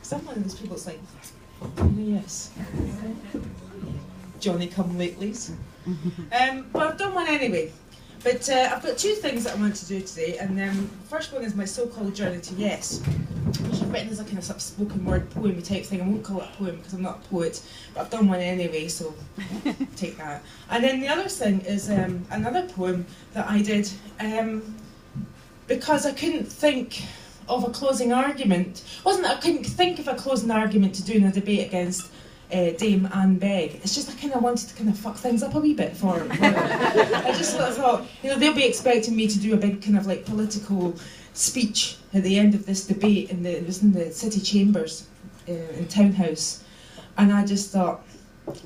Because I'm one of those people that's like, oh, yes, Johnny come latelys. But I've done one anyway. But I've got two things that I want to do today, and the first one is my so-called journey to yes, which I've written as a kind of spoken word poem type thing. I won't call it a poem because I'm not a poet, but I've done one anyway, so take that. And then the other thing is another poem that I did because I couldn't think of a closing argument. I couldn't think of a closing argument to do in a debate against Dame Anne Begg. It's just I kind of wanted to kind of fuck things up a wee bit for her. I just sort of thought, they'll be expecting me to do a big kind of like political speech at the end of this debate it was in the city chambers in Townhouse, and I just thought,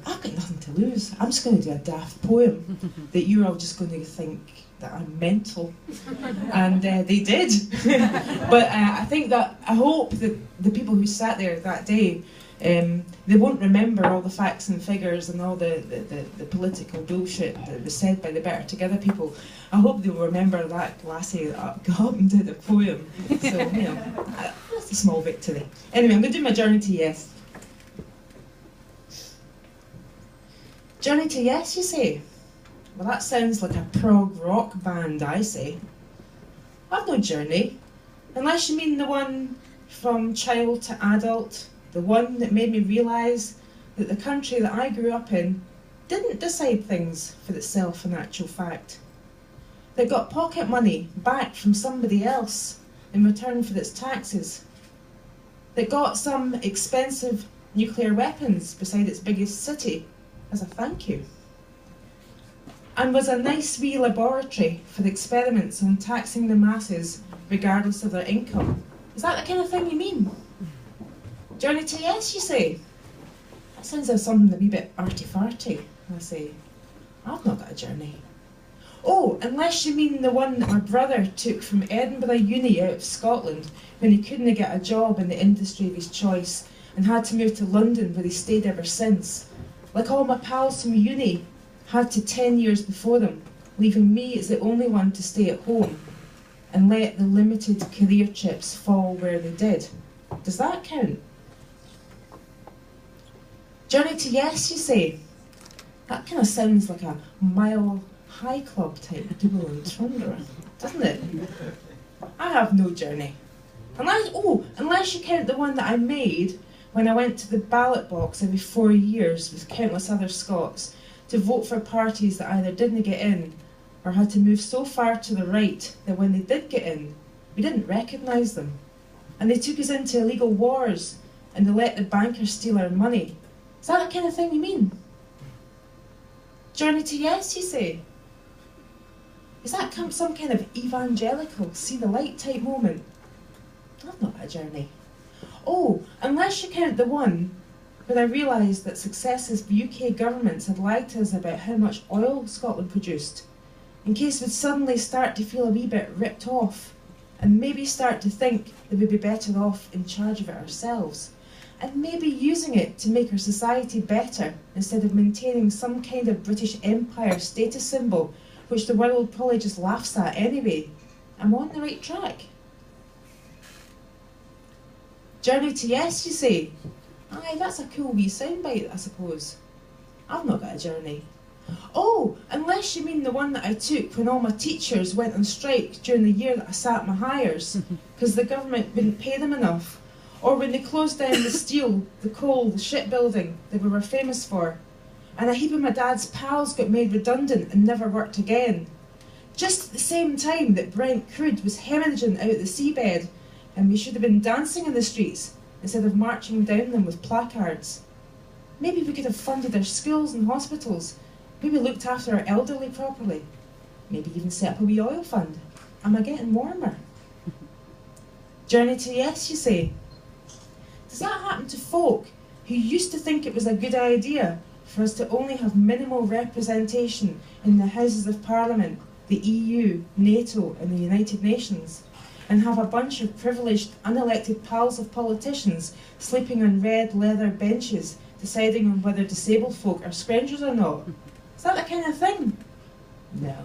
I've got nothing to lose. I'm just going to do a daft poem that you're all just going to think that I'm mental, and they did. But I hope that the people who sat there that day, they won't remember all the facts and figures and all the political bullshit that was said by the Better Together people. I hope they'll remember that lassie that got up and did a poem. So, that's a small victory. Anyway, I'm going to do my journey to yes. Journey to yes, you say? Well, that sounds like a prog rock band, I say. I've no journey, unless you mean the one from child to adult, the one that made me realise that the country that I grew up in didn't decide things for itself in actual fact. That got pocket money back from somebody else in return for its taxes. That got some expensive nuclear weapons beside its biggest city as a thank you. And was a nice wee laboratory for the experiments on taxing the masses regardless of their income. Is that the kind of thing you mean? Journey to yes, you say? That sounds like something a wee bit arty-farty, I say. I've not got a journey. Oh, unless you mean the one that my brother took from Edinburgh Uni out of Scotland when he couldn't get a job in the industry of his choice and had to move to London where he stayed ever since. Like all my pals from uni had to 10 years before them, leaving me as the only one to stay at home and let the limited career chips fall where they did. Does that count? Journey to yes, you say? That kind of sounds like a Mile High Club type double entendre, doesn't it? I have no journey. Unless you count the one that I made when I went to the ballot box every 4 years with countless other Scots to vote for parties that either didn't get in or had to move so far to the right that when they did get in, we didn't recognise them. And they took us into illegal wars and they let the bankers steal our money. Is that the kind of thing you mean? Journey to yes, you say? Is that some kind of evangelical, see the light type moment? I've not got a journey. Oh, unless you count the one where I realised that successive UK governments had lied to us about how much oil Scotland produced, in case we'd suddenly start to feel a wee bit ripped off, and maybe start to think that we'd be better off in charge of it ourselves, and maybe using it to make our society better instead of maintaining some kind of British Empire status symbol which the world probably just laughs at anyway. I'm on the right track. Journey to yes, you say? Aye, that's a cool wee soundbite, I suppose. I've not got a journey. Oh, unless you mean the one that I took when all my teachers went on strike during the year that I sat my hires, because the government wouldn't pay them enough, or when they closed down the steel, the coal, the shipbuilding that we were famous for, and a heap of my dad's pals got made redundant and never worked again. Just at the same time that Brent crude was hemorrhaging out the seabed, and we should have been dancing in the streets instead of marching down them with placards. Maybe we could have funded our schools and hospitals, maybe looked after our elderly properly, maybe even set up a wee oil fund. Am I getting warmer? Journey to yes, you say? Does that happen to folk who used to think it was a good idea for us to only have minimal representation in the Houses of Parliament, the EU, NATO and the United Nations, and have a bunch of privileged, unelected pals of politicians sleeping on red leather benches, deciding on whether disabled folk are scroungers or not? Is that the kind of thing? No,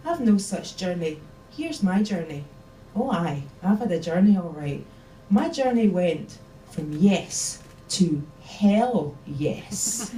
I've no such journey. Here's my journey. Oh aye, I've had a journey all right. My journey went from yes to hell yes.